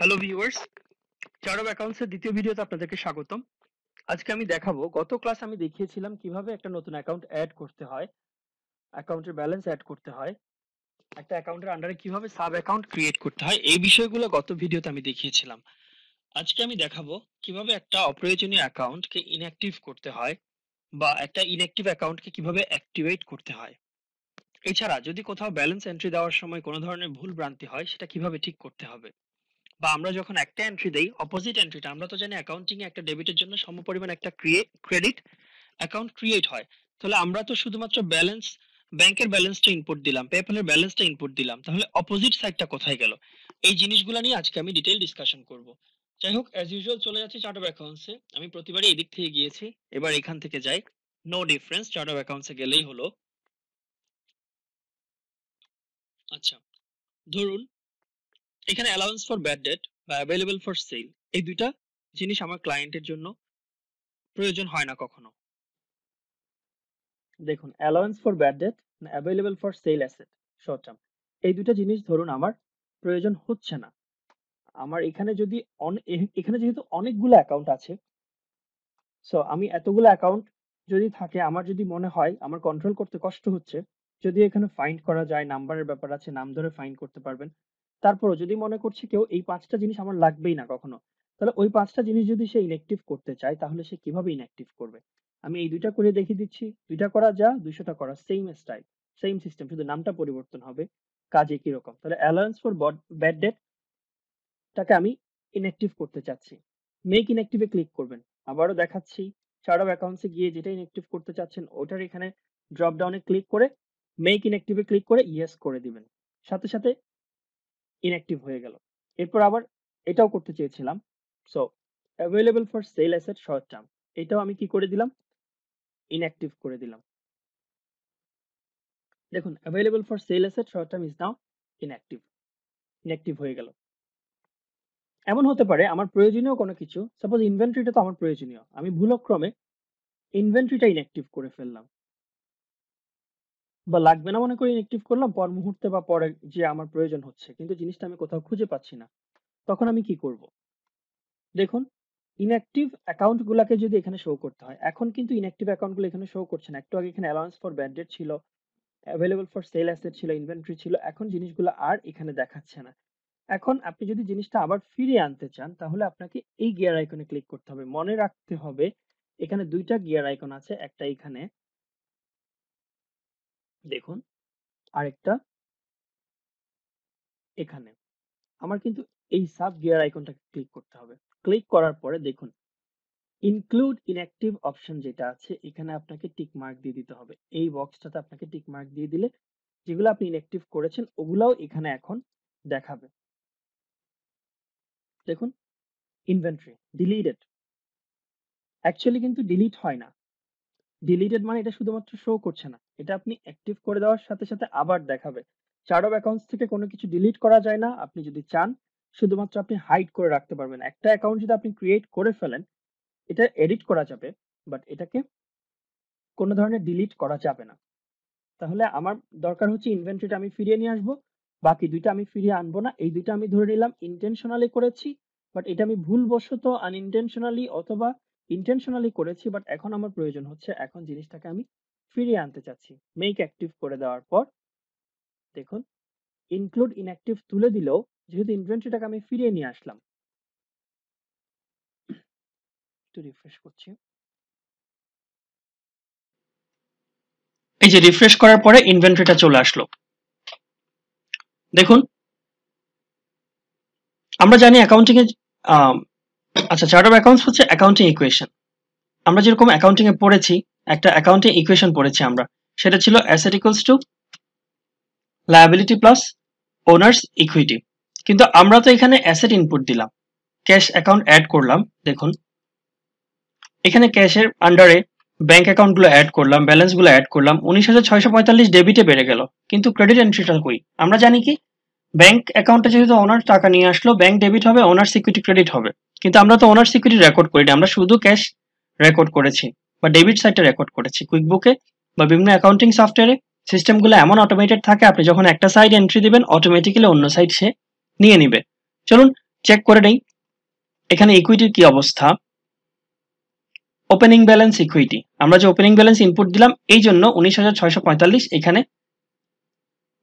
Hello viewers, chart of অ্যাকাউন্টসের দ্বিতীয় ভিডিওতে আপনাদেরকে স্বাগতম। আজকে আমি দেখাবো, গত ক্লাস আমি দেখিয়েছিলাম কিভাবে একটা নতুন অ্যাকাউন্ট অ্যাড করতে হয়, অ্যাকাউন্টের ব্যালেন্স অ্যাড করতে হয়, একটা অ্যাকাউন্টের আন্ডারে কিভাবে সাব অ্যাকাউন্ট ক্রিয়েট করতে হয়, এই বিষয়গুলো গত ভিডিওতে আমি দেখিয়েছিলাম। আজকে আমি দেখাবো কিভাবে একটা অপ্রয়োজনীয় অ্যাকাউন্টকে ইনঅ্যাক্টিভ করতে হয় বা একটা ইনঅ্যাক্টিভ অ্যাকাউন্টকে কিভাবে অ্যাক্টিভেট করতে হয়। এছাড়া যদি কোথাও ব্যালেন্স এন্ট্রি দেওয়ার সময় কোনো ধরনের ভুল ভ্রান্তি হয়, সেটা কিভাবে ঠিক করতে হবে। বা আমরা যখন একটা এন্ট্রি দেই, অপোজিট এন্ট্রিটা আমরা তো জানি অ্যাকাউন্টিং এ একটা ডেবিটের জন্য সমপরিমাণ একটা ক্রেডিট অ্যাকাউন্ট ক্রিয়েট হয়। তাহলে আমরা তো শুধুমাত্র ব্যালেন্স, ব্যাংকের ব্যালেন্সটা ইনপুট দিলাম, পেপ্যালের ব্যালেন্সটা ইনপুট দিলাম, তাহলে অপোজিট সাইডটা কোথায় গেল? এই জিনিসগুলো নিয়ে আজকে আমি ডিটেইল ডিসকাশন করব। যাই হোক, অ্যাজ ইউজুয়াল চলে যাচ্ছি চার্ট অফ অ্যাকাউন্টসে। আমি প্রতিবারই এদিক থেকে গিয়েছি, এবার এখান থেকে যাই। নো ডিফারেন্স, চার্ট অফ অ্যাকাউন্টসে গেলেই হলো। আচ্ছা, ধরুন এখানে অ্যালাউন্স ফর ব্যাড ডেট বা অ্যাভেলেবল ফর সেল, এই দুইটা জিনিস আমার ক্লায়েন্টের জন্য প্রয়োজন হয় না কখনো। দেখুন, allowance for bad date, available for sale asset short term, এই দুটো জিনিস ধরুন আমার প্রয়োজন হচ্ছে না। আমার এখানে যদি এখানে যেহেতু অনেকগুলো অ্যাকাউন্ট আছে, সো আমি এতগুলো অ্যাকাউন্ট যদি থাকে, আমার যদি মনে হয় আমার কন্ট্রোল করতে কষ্ট হচ্ছে, যদি এখানে ফাইন্ড করা যায়, নাম্বারের ব্যাপার আছে, নাম ধরে ফাইন্ড করতে পারবেন। তারপরও যদি মনে করছে কেউ এই পাঁচটা জিনিস আমার লাগবেই না কখনো, তাহলে ওই পাঁচটা জিনিস যদি সে ইনঅ্যাক্টিভ করতে চায়, তাহলে সে কিভাবে ইনঅ্যাক্টিভ করবে? আমি এই দুইটা করে দেখিয়ে দিচ্ছি। দুইটা করা যা, 200টা করা, সেম স্টাইল, সেম সিস্টেম, শুধু নামটা পরিবর্তন হবে, কাজ একই রকম। তাহলে অ্যালাউন্স ফর ব্যাড ডেট টাকে আমি ইনঅ্যাক্টিভ করতে চাচ্ছি, মেক ইনঅ্যাক্টিভে ক্লিক করবেন। আবারও দেখাচ্ছি, চার্ট অফ অ্যাকাউন্টসে গিয়ে যেটা ইনঅ্যাক্টিভ করতে চাচ্ছেন ওটার এখানে ড্রপ ডাউনে ক্লিক করে মেক ইনঅ্যাক্টিভে ক্লিক করে ইয়েস করে দিবেন, সাথে সাথে ইনঅ্যাক্টিভ হয়ে গেল। এরপর আবার এটাও করতে চেয়েছিলাম, so available for sale asset short term, এটাও আমি কি করে দিলাম, ইনঅ্যাক্টিভ করে দিলাম। দেখুন, available for sale asset short term is now inactive, inactive হয়ে গেল। এমন হতে পারে আমার প্রয়োজনীয় কোনো কিছু, সাপোজ ইনভেন্টরিটা তো আমার প্রয়োজনীয়, আমি ভুলক্রমে ইনভেন্টরিটা ইনঅ্যাক্টিভ করে ফেললাম, বা লাগবে না মনে করে ইনঅ্যাক্টিভ করলাম, পর মুহূর্তে বা পরে যে আমার প্রয়োজন হচ্ছে, কিন্তু জিনিসটা আমি কোথাও খুঁজে পাচ্ছি না, তখন আমি কি করব? দেখুন, ইনঅ্যাক্টিভ অ্যাকাউন্ট গুলাকে যদি এখানে শো করতে হয়, এখন কিন্তু ইনঅ্যাক্টিভ অ্যাকাউন্ট গুলো এখানে শো করছে না। একটু আগে এখানে অ্যালাউন্স ফর ব্যাড ডেট ছিল, অ্যাভেলেবল ফর সেল অ্যাসেট ছিল, ইনভেন্টরি ছিল, এখন জিনিসগুলো আর এখানে দেখাচ্ছে না। এখন আপনি যদি জিনিসটা আবার ফিরিয়ে আনতে চান, তাহলে আপনাকে এই গিয়ার আইকনে ক্লিক করতে হবে। মনে রাখতে হবে এখানে দুইটা গিয়ার আইকন আছে, একটা এখানে দেখুন, আরেকটা এখানে। আমার কিন্তু এই সাব গিয়ার আইকনটাকে ক্লিক করতে হবে। ক্লিক করার পরে দেখুন, ইনক্লুড ইনঅ্যাক্টিভ অপশন যেটা আছে, এখানে আপনাকে টিক মার্ক দিয়ে দিতে হবে। এই বক্সটাতে আপনাকে টিক মার্ক দিয়ে দিলে যেগুলো আপনি ইনঅ্যাক্টিভ করেছেন ওগুলাও এখানে এখন দেখাবে। দেখুন, ইনভেন্টরি ডিলিটেড, অ্যাকচুয়ালি কিন্তু ডিলিট হয় না। ডিলিটেড মানে এটা শুধুমাত্র শো করছে না, এটা আপনি অ্যাক্টিভ করে দেওয়ার সাথে সাথে আবার দেখাবে। চার্ট অফ অ্যাকাউন্টস থেকে কোনো কিছু ডিলিট করা যায় না। আপনি যদি চান, শুধুমাত্র আপনি হাইড করে রাখতে পারবেন। একটা অ্যাকাউন্ট যদি আপনি ক্রিয়েট করে ফেলেন, এটা এডিট করা যাবে, বাট এটাকে কোনো ধরনের ডিলিট করা যাবে না। তাহলে আমার দরকার হচ্ছে ইনভেন্টরিটা আমি ফিরিয়ে নিয়ে আসবো, বাকি দুইটা আমি ফিরিয়ে আনবো না। এই দুইটা আমি ধরে নিলাম ইন্টেনশনালি করেছি, বাট এটা আমি ভুলবশত আনইনটেনশনালি অথবা ইন্টেনশনালি করেছি, বাট এখন আমার প্রয়োজন হচ্ছে, এখন জিনিসটাকে আমি ফিরিয়ে আনতে চাচ্ছি। মেক অ্যাক্টিভ করে দেওয়ার পর দেখুন, ইনক্লুড ইনঅ্যাক্টিভ তুলে দিলেও যেহেতু ইনভেন্টরিটাকে আমি ফিরিয়ে নিয়ে আসলাম, একটু রিফ্রেশ করছি। এই যে রিফ্রেশ করার পরে ইনভেন্টরিটা চলে আসলো। দেখুন, আমরা জানি অ্যাকাউন্টিং এ আচ্ছা, চার্ট অফ অ্যাকাউন্টস হচ্ছে অ্যাকাউন্টিং ইকুয়েশন। আমরা যেরকম অ্যাকাউন্টিং এ পড়েছি, একটা অ্যাকাউন্টিং ইকুয়েশন পড়েছি আমরা, সেটা ছিল asset equals to liability plus owners equity. কিন্তু আমরা তো এখানে অ্যাসেট ইনপুট দিলাম, ক্যাশ অ্যাকাউন্ট অ্যাড করলাম। দেখুন, এখানে ক্যাশের আন্ডারে ব্যাংক অ্যাকাউন্ট গুলো অ্যাড করলাম, ব্যালেন্স গুলো অ্যাড করলাম, 19,645 ডেবিটে বেড়ে গেল, কিন্তু ক্রেডিট এন্ট্রিটা কই? আমরা জানি কি, ব্যাংক অ্যাকাউন্টে যেহেতু ওনার টাকা নিয়ে আসলো, ব্যাংক ডেবিট হবে, ওনার সিকিউরিটি ক্রেডিট হবে। কিন্তু আমরা তো ওনার সিকিউরিটি রেকর্ড করিনি, আমরা শুধু ক্যাশ রেকর্ড করেছি বা ডেবিট সাইডটা রেকর্ড করেছি। কুইকবুকে বা বিভিন্ন অ্যাকাউন্টিং সফটওয়্যারে সিস্টেমগুলো এমন অটোমেটেড থাকে, আপনি যখন একটা সাইড এন্ট্রি দিবেন অটোমেটিক্যালি অন্য সাইড সে নিয়ে নিবে। চলুন চেক করে নেই এখানে ইকুইটির কি অবস্থা। ওপেনিং ব্যালেন্স ইকুইটি, আমরা যে ওপেনিং ব্যালেন্স ইনপুট দিলাম এই জন্য 19,645 এখানে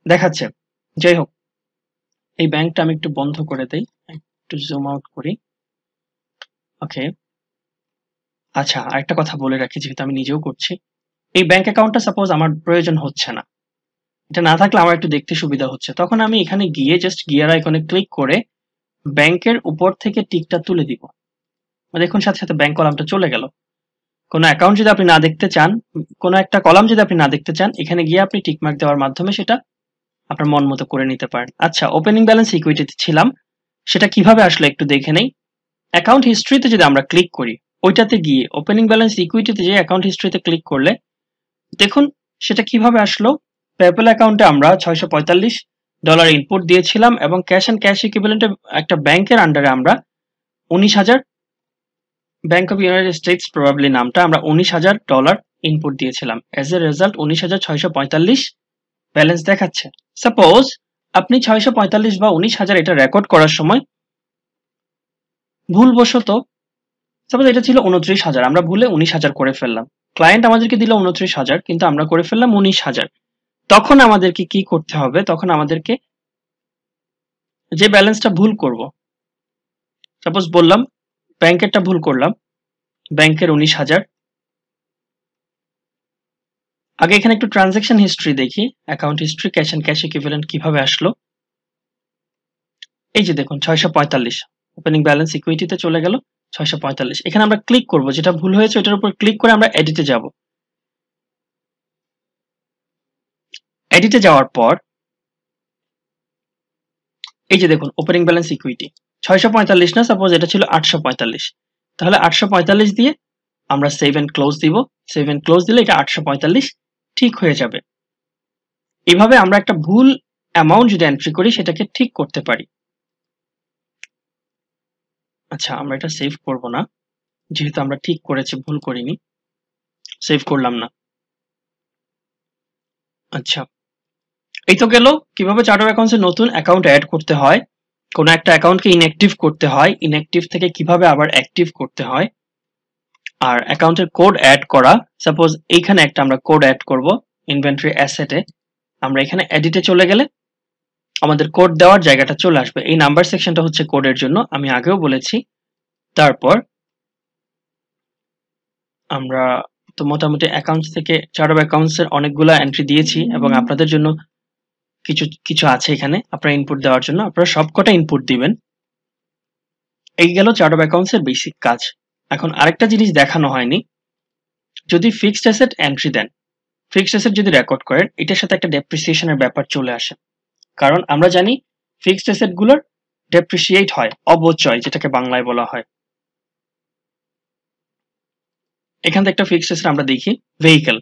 দেখাচ্ছে। যাই হোক, এই ব্যাংকটা আমি একটু বন্ধ করে দেই, একটু জুম আউট করি। ওকে, আচ্ছা আরেকটা কথা বলে রাখি, যেহেতু আমি নিজেও করছি, এই ব্যাংক অ্যাকাউন্টটা সাপোজ আমার প্রয়োজন হচ্ছে না, এটা না থাকলে আমার একটু দেখতে সুবিধা হচ্ছে, তখন আমি এখানে গিয়ে জাস্ট গিয়ার আইকনে ক্লিক করে ব্যাংকের উপর থেকে টিকটা তুলে দিব। দেখুন সাথে সাথে ব্যাংক কলামটা চলে গেল। কোনো অ্যাকাউন্ট যদি আপনি না দেখতে চান, কোনো একটা কলাম যদি আপনি না দেখতে চান, এখানে গিয়ে আপনি টিকমার্ক দেওয়ার মাধ্যমে সেটা আপনার মন মতো করে নিতে পারেন। আচ্ছা, ওপেনিং ব্যালেন্স ইকুইটিতে ছিলাম, সেটা কিভাবে আসলে একটু দেখে নেই। অ্যাকাউন্ট হিস্ট্রিতে যদি আমরা ক্লিক করি, ওইটাতে গিয়ে ওপেনিং ব্যালেন্স ইকুইটিতে যে অ্যাকাউন্ট হিস্ট্রিতে ক্লিক করলে দেখুন সেটা কিভাবে আসলো। পেপ্যাল অ্যাকাউন্টে আমরা $645 ইনপুট দিয়েছিলাম এবং ক্যাশ অ্যান্ড ক্যাশ ইকুইভ্যালেন্টে একটা ব্যাংকের আন্ডারে আমরা 19,000, bank of United states probably নামটা, আমরা $19,000 ইনপুট দিয়েছিলাম। এজ এ রেজাল্ট 19,645 ব্যালেন্স দেখাচ্ছে। সাপোজ আপনি 645 বা 19,000 এটা রেকর্ড করার সময় ভুলবশত, সাপোজ এটা ছিল 29,000, আমরা ভুলে 19,000 করে ফেললাম, ক্লায়েন্ট আমাদেরকে দিল 29,000 কিন্তু আমরা করে ফেললাম 19,000, তখন আমাদেরকে কি করতে হবে, তখন আমাদেরকে যে ব্যালেন্সটা ভুল করব, সাপোজ বললাম ব্যাংকেরটা ভুল করলাম, ব্যাংকের 19,000, আগে এখানে একটু ট্রানজাকশন হিস্ট্রি দেখি, account history, cash and cash equivalent কিভাবে আসলো। এই যে দেখুন 645 ওপেনিং ব্যালেন্স ইকুইটিতে চলে গেল 645, এখানে আমরা ক্লিক করব, যেটা ভুল হয়েছে ওটার উপর ক্লিক করে আমরা এডিটে যাব। এডিটে যাওয়ার পর এই যে দেখুন ওপেনিং ব্যালেন্স ইকুইটি 645 না, সাপোজ এটা ছিল 845, তাহলে 845 দিয়ে আমরা সেভ এন্ড ক্লোজ দিব। সেভ এন্ড ক্লোজ দিলে এটা 845 ঠিক হয়ে যাবে। এইভাবে আমরা একটা ভুল অ্যামাউন্ট যদি এন্ট্রি করি সেটাকে ঠিক করতে পারি। আচ্ছা, আমরা এটা সেভ করব না, যেহেতু আমরা ঠিক করেছি, ভুল করিনি, সেভ করলাম না। আচ্ছা, এই তো গেল কিভাবে চার্ট অফ অ্যাকাউন্টসে নতুন অ্যাকাউন্ট অ্যাড করতে হয়, কোনো একটা অ্যাকাউন্টকে ইনঅ্যাক্টিভ করতে হয়, ইনঅ্যাক্টিভ থেকে কিভাবে আবার অ্যাক্টিভ করতে হয়, আর অ্যাকাউন্টের কোড অ্যাড করা। সাপোজ এইখানে একটা আমরা কোড অ্যাড করব ইনভেন্টরি অ্যাসেটে, আমরা এখানে এডিটে চলে গেলে আমাদের কোড দেওয়ার জায়গাটা চলে আসবে। এই নাম্বার সেকশনটা হচ্ছে কোডের জন্য, আমি আগেও বলেছি। তারপর আমরা তো মোটামুটি অ্যাকাউন্টস থেকে চার্ট অফ অ্যাকাউন্টস এর অনেকগুলো এন্ট্রি দিয়েছি এবং আপনাদের জন্য কিছু কিছু আছে এখানে আপনারা ইনপুট দেওয়ার জন্য, আপনারা সবকটা ইনপুট দিবেন। এই গেল চার্ট অফ অ্যাকাউন্টস এর বেসিক কাজ। এখন আরেকটা জিনিস দেখানো হয়নি, যদি ফিক্সড অ্যাসেট এন্ট্রি দেন, ফিক্সড অ্যাসেট যদি রেকর্ড করেন, এটার সাথে একটা ডেপ্রিসিয়েশনের ব্যাপার চলে আসে, কারণ আমরা জানি ফিক্সড অ্যাসেট গুলোর ডেপ্রিসিয়েট হয়, অবচয় যেটাকে বাংলায় বলা হয়। এখান থেকে একটা ফিক্সড অ্যাসেট আমরা দেখি ভেহিকেল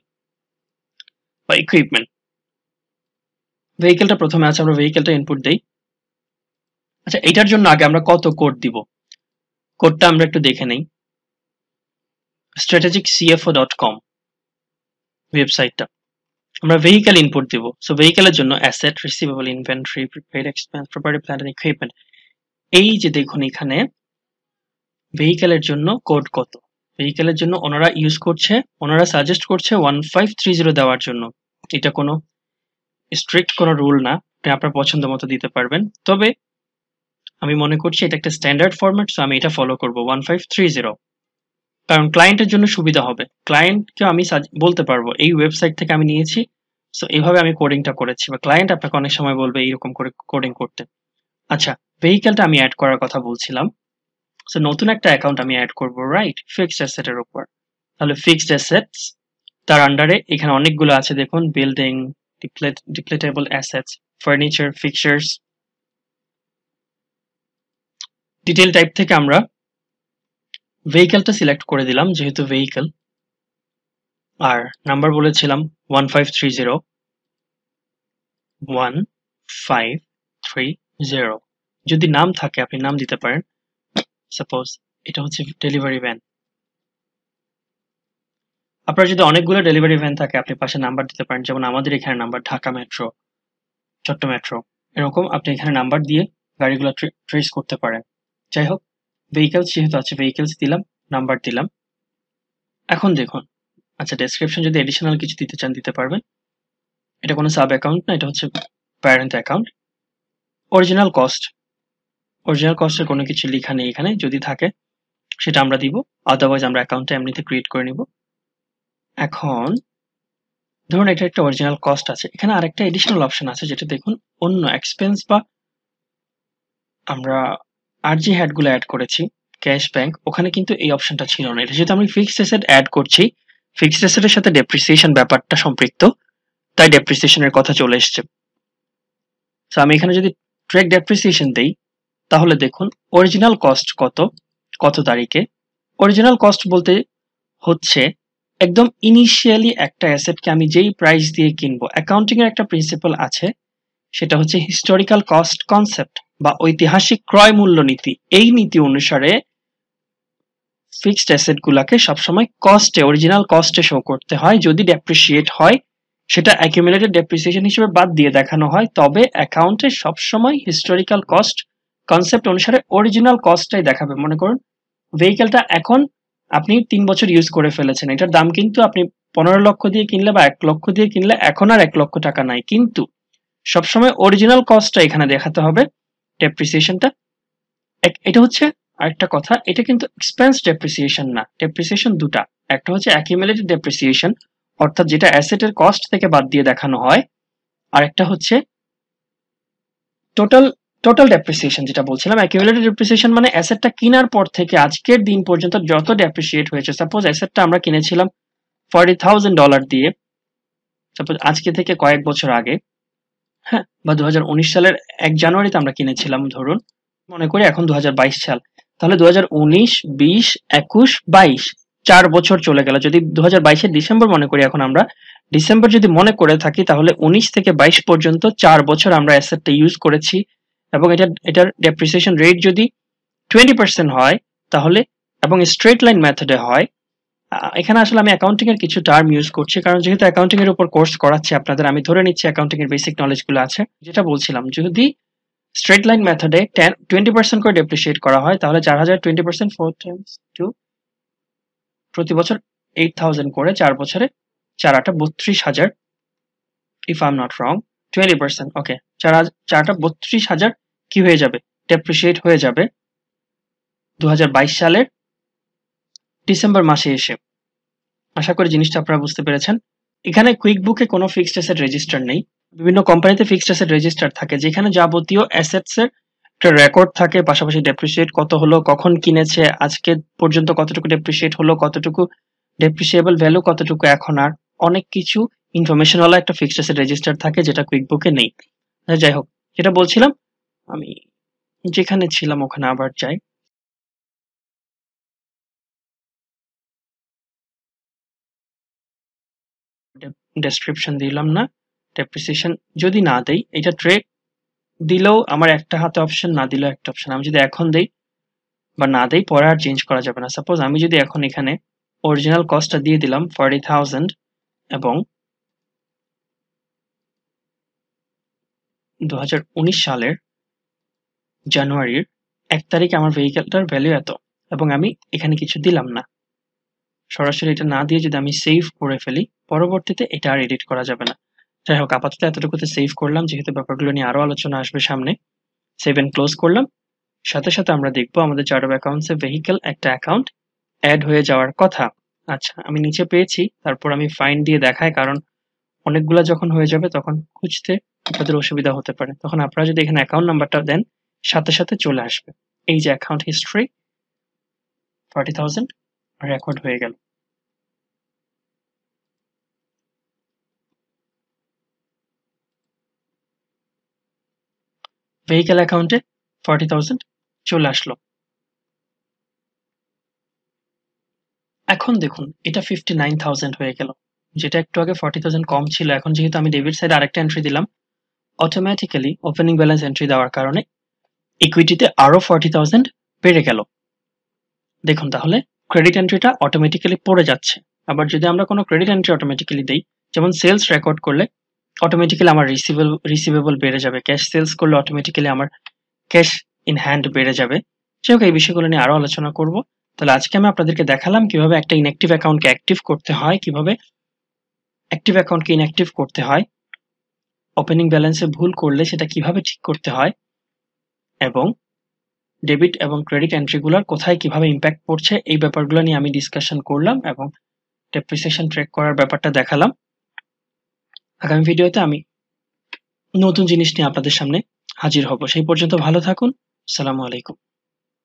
বা ইকুইপমেন্ট। ভেহিকেলটা প্রথমে আছে, আমরা ভেহিকেলটা ইনপুট দেই। আচ্ছা, এটার জন্য আগে আমরা কত কোড দিব, কোডটা আমরা একটু দেখে নেই। strategiccfo.com ওয়েবসাইটটা, আমরা ভেহিকেল ইনপুট দিব। সো ভেহিকেলের জন্য asset, receivable, inventory, prepaid expense, property, plant and equipment. এই যে দেখুন এখানে ভেহিকেলের জন্য কোড কত, ভেহিকেলের জন্য ওনারা ইউজ করছে, ওনারা সাজেস্ট করছে 1530 দেওয়ার জন্য। এটা কোনো স্ট্রিক্ট কোনো রুল না, আপনি আপনার পছন্দ মতো দিতে পারবেন, তবে আমি মনে করছি এটা একটা স্ট্যান্ডার্ড ফরম্যাট, সো আমি এটা ফলো করব 1530, কারণ ক্লায়েন্টের জন্য সুবিধা হবে। ক্লায়েন্টকে আমি বলতে পারবো এই ওয়েবসাইট থেকে আমি নিয়েছি, সো এইভাবে আমি কোডিংটা করেছি, বা ক্লায়েন্ট আপনাকে অনেক সময় বলবে এইরকম করে কোডিং করতে। আচ্ছা, ভেহিকেলটা আমি অ্যাড করার কথা বলছিলাম। সো নতুন একটা অ্যাকাউন্ট আমি অ্যাড করব, রাইট, ফিক্সড অ্যাসেটের উপর। তাহলে ফিক্সড অ্যাসেটস, তার আন্ডারে এখানে অনেকগুলো আছে দেখুন, building, depletable assets, furniture, fixtures. Detail type থেকে আমরা ভেহিকেলটা সিলেক্ট করে দিলাম, যেহেতু ভেহিকেল, আর নাম্বার বলেছিলাম 1530। যদি নাম থাকে আপনি নাম দিতে পারেন, সাপোজ এটা হচ্ছে ডেলিভারি ভ্যান। আপনার যদি অনেকগুলো ডেলিভারি ভ্যান থাকে আপনি পাশে নাম্বার দিতে পারেন, যেমন আমাদের এখানে নাম্বার ঢাকা মেট্রো, চট্ট মেট্রো, এরকম আপনি এখানে নাম্বার দিয়ে গাড়িগুলো ট্রেস করতে পারেন। যাই হোক, ভেহিকলস যেহেতু আছে, ভেহিকলস দিলাম, নাম্বার দিলাম। এখন দেখুন, আচ্ছা ডেসক্রিপশন যদি এডিশনাল কিছু দিতে চান দিতে পারবেন। এটা কোনো সাব অ্যাকাউন্ট না, এটা হচ্ছে প্যারেন্ট অ্যাকাউন্ট। অরিজিনাল কস্টের কোনো কিছু লেখা নেই এখানে, যদি থাকে সেটা আমরা দিব, আদারওয়াইজ আমরা অ্যাকাউন্টটা এমনিতে ক্রিয়েট করে নিব। এখন ধরুন এটা একটা অরিজিনাল কস্ট আছে, এখানে আরেকটা এডিশনাল অপশন আছে যেটা দেখুন অন্য এক্সপেন্স বা আমরা আর যে হ্যাডগুলো অ্যাড করেছি ক্যাশ ব্যাংক, ওখানে কিন্তু এই অপশনটা ছিল না। এটা যেহেতু আমি ফিক্সড অ্যাসেট অ্যাড করছি, ফিক্সড অ্যাসেটের সাথে ডেপ্রিসিয়েশন ব্যাপারটা সম্পৃক্ত, তাই ডেপ্রিসিয়েশনের কথা চলে এসছে। তো আমি এখানে যদি ট্র্যাক ডেপ্রিসিয়েশন দেই, তাহলে দেখুন অরিজিনাল কস্ট কত তারিখে। অরিজিনাল কস্ট বলতে হচ্ছে একদম ইনিশিয়ালি একটা অ্যাসেটকে আমি যেই প্রাইস দিয়ে কিনবো। অ্যাকাউন্টিং এর একটা প্রিন্সিপাল আছে, সেটা হচ্ছে হিস্টোরিক্যাল কস্ট কনসেপ্ট বা ঐতিহাসিক ক্রয় মূল্য নীতি। এই নীতি অনুসারে ফিক্সড অ্যাসেট গুলাকে সবসময় কস্টে, অরিজিনাল কস্টে শো করতে হয়। যদি ডেপ্রিসিয়েট হয় সেটা অ্যাকিউমুলেটেড ডেপ্রিসিয়েশন হিসেবে বাদ দিয়ে দেখানো হয়, তবে অ্যাকাউন্টে সবসময় হিস্টোরিক্যাল কস্ট কনসেপ্ট অনুসারে অরিজিনাল কস্টটাই দেখাবে। মনে করুন ভেহিকেলটা এখন আপনি 3 বছর ইউজ করে ফেলেছেন, এটার দাম কিন্তু আপনি 15 লক্ষ দিয়ে কিনলে বা 1 লক্ষ দিয়ে কিনলে এখন আর 1 লক্ষ টাকা নাই, কিন্তু সবসময় অরিজিনাল কস্টটা এখানে দেখাতে হবে, ডেপ্রিসিয়েশনটা। এটা হচ্ছে আরেকটা কথা, এটা কিন্তু এক্সপেন্স ডেপ্রিসিয়েশন না। ডেপ্রিসিয়েশন দুটা, একটা হচ্ছে অ্যাকিউমুলেটেড ডেপ্রিসিয়েশন, অর্থাৎ যেটা অ্যাসেটের কস্ট থেকে বাদ দিয়ে দেখানো হয়, আর একটা হচ্ছে টোটাল টোটাল ডেপ্রিসিয়েশন, যেটা বলছিলাম। অ্যাকিউমুলেটেড ডেপ্রিসিয়েশন মানে অ্যাসেটটা কেনার পর থেকে আজকের দিন পর্যন্ত যত ডেপ্রিসিয়েট হয়েছে। সাপোজ অ্যাসেটটা আমরা কিনেছিলাম $40,000 দিয়ে, সাপোজ আজকে থেকে কয়েক বছর আগে, হ্যাঁ, বা 2019 সালের 1 জানুয়ারিতে আমরা কিনেছিলাম ধরুন, মনে করি এখন 2022 সাল, তাহলে 2019, 20, 21, 22 4 বছর চলে গেল। যদি 2022 ডিসেম্বর মনে করি এখন আমরা, ডিসেম্বর যদি মনে করে থাকি, তাহলে 19 থেকে 22 পর্যন্ত 4 বছর আমরা অ্যাসেটটা ইউজ করেছি, এবং এটার ডেপ্রিসিয়েশন রেট যদি 20% হয় তাহলে, এবং স্ট্রেট লাইন মেথডে হয়। এখানে আসলে আমি অ্যাকাউন্টিং এর কিছু টার্ম ইউজ করছি, কারণ যেহেতু অ্যাকাউন্টিং এর উপর কোর্স করাচ্ছি আপনাদের, আমি ধরে নিচ্ছি অ্যাকাউন্টিং এর বেসিক নলেজ গুলো আছে। যেটা বলছিলাম, যদি স্ট্রেট লাইন মেথডে 20% করে ডেপ্রিসিয়েট করা হয়, তাহলে 4000 20% 4 টাইমস 2, প্রতি বছর 8000 করে, 4 বছরে 4 8 32,000, if I am not wrong. 20%, ওকে, 4 8 32,000 কি হয়ে যাবে, ডেপ্রিসিয়েট হয়ে যাবে 2022 সালের ডিসেম্বর মাসে এসে। আশা করি জিনিসটা আপনারা বুঝতে পেরেছেন। এখানে কুইক বুকে কোনো ফিক্সড অ্যাসেট রেজিস্টার নেই। বিভিন্ন কোম্পানিতে ফিক্সড অ্যাসেট রেজিস্টার থাকে, যেখানে যাবতীয় অ্যাসেটস এর একটা রেকর্ড থাকে, পাশাপাশি ডেপ্রিসিয়েট কত হলো, কখন কিনেছে, আজকে পর্যন্ত কতটুকু ডেপ্রিসিয়েট হলো, কতটুকু ডেপ্রিসিয়েবল ভ্যালু, কতটুকু এখন, আর অনেক কিছু ইনফরমেশন ওয়ালা একটা ফিক্সড অ্যাসেট রেজিস্টার থাকে, যেটা কুইক বুকে নেই। যাই হোক, যেটা বলছিলাম, আমি যেখানে ছিলাম ওখানে আবার যাই। ডেসক্রিপশন দিলাম না, ডেপ্রিসিয়েশন যদি না দেই, এটা ট্রেক দিলেও আমার একটা হাতে অপশন, না দিলেও একটা অপশন। আমি যদি এখন দেই বা না দেই, পরে আর চেঞ্জ করা যাবে না। সাপোজ আমি যদি এখন এখানে অরিজিনাল কস্টটা দিয়ে দিলাম 40,000, এবং 2019 সালের জানুয়ারির 1 তারিখে আমার ভেহিকেলটার ভ্যালু এত, এবং আমি এখানে কিছু দিলাম না, সরাসরি এটা না দিয়ে যদি আমি সেভ করে ফেলি, পরবর্তীতে এটা আর এডিট করা যাবে না। যাই হোক, আপাতত এতটুকুতে সেভ করলাম, যেহেতু ব্যাপারগুলো নিয়ে আরো আলোচনা আসবে সামনে। সেভ এন্ড ক্লোজ করলাম। সাথে সাথে আমরা দেখবো আমাদের চার্ট অফ অ্যাকাউন্টসে ভেহিকেল একটা অ্যাকাউন্ট অ্যাড হয়ে যাওয়ার কথা। আচ্ছা, আমি নিচে পেয়েছি, তারপর আমি ফাইন্ড দিয়ে দেখাই, কারণ অনেকগুলা যখন হয়ে যাবে তখন খুঁজতে আপনাদের অসুবিধা হতে পারে। তখন আপনারা যদি এখানে অ্যাকাউন্ট নাম্বারটা দেন, সাথে সাথে চলে আসবে। এই যে অ্যাকাউন্ট হিস্ট্রি 40,000 রেকর্ড হয়ে গেল। ভেহিকেল অ্যাকাউন্টে 40,000 চলে আসলো। এখন দেখুন এটা 59,000 হয়ে গেল, যেটা একটু আগে 40,000 কম ছিল। এখন যেহেতু আমি ডেবিট সাইডে আরেকটা এন্ট্রি দিলাম, অটোমেটিক্যালি ওপেনিং ব্যালেন্স এন্ট্রি দেওয়ার কারণে ইকুইটিতে আরো 40,000 বেড়ে গেল। দেখুন তাহলে ক্রেডিট এন্ট্রিটা অটোমেটিক্যালি পড়ে যাচ্ছে। আবার যদি আমরা কোনো ক্রেডিট এন্ট্রি অটোমেটিক্যালি দেই, যেমন সেলস রেকর্ড করলে অটোমেটিক্যালি আমার রিসিভেবল বেড়ে যাবে, ক্যাশ সেলস করলে অটোমেটিক্যালি আমার ক্যাশ ইন হ্যান্ড বেড়ে যাবে। যাই হোক, এই বিষয়গুলো নিয়ে আরো আলোচনা করব। তাহলে আজকে আমি আপনাদেরকে দেখালাম কিভাবে একটা ইনঅ্যাক্টিভ অ্যাকাউন্টকে অ্যাক্টিভ করতে হয়, কিভাবে অ্যাক্টিভ অ্যাকাউন্টকে ইনঅ্যাক্টিভ করতে হয়, ওপেনিং ব্যালেন্সে ভুল করলে সেটা কিভাবে ঠিক করতে হয়, এবং ডেবিট এবং ক্রেডিট এন্ট্রিগুলোর কোথায় কিভাবে ইম্প্যাক্ট পড়ছে এই ব্যাপারগুলো নিয়ে আমি ডিসকাশন করলাম এবং ডেপ্রিসিয়েশন ট্র্যাক করার ব্যাপারটা দেখালাম। আগামী ভিডিওতে আমি নতুন জিনিস নিয়ে আপনাদের সামনে হাজির হব। সেই পর্যন্ত ভালো থাকুন। আসসালামু আলাইকুম।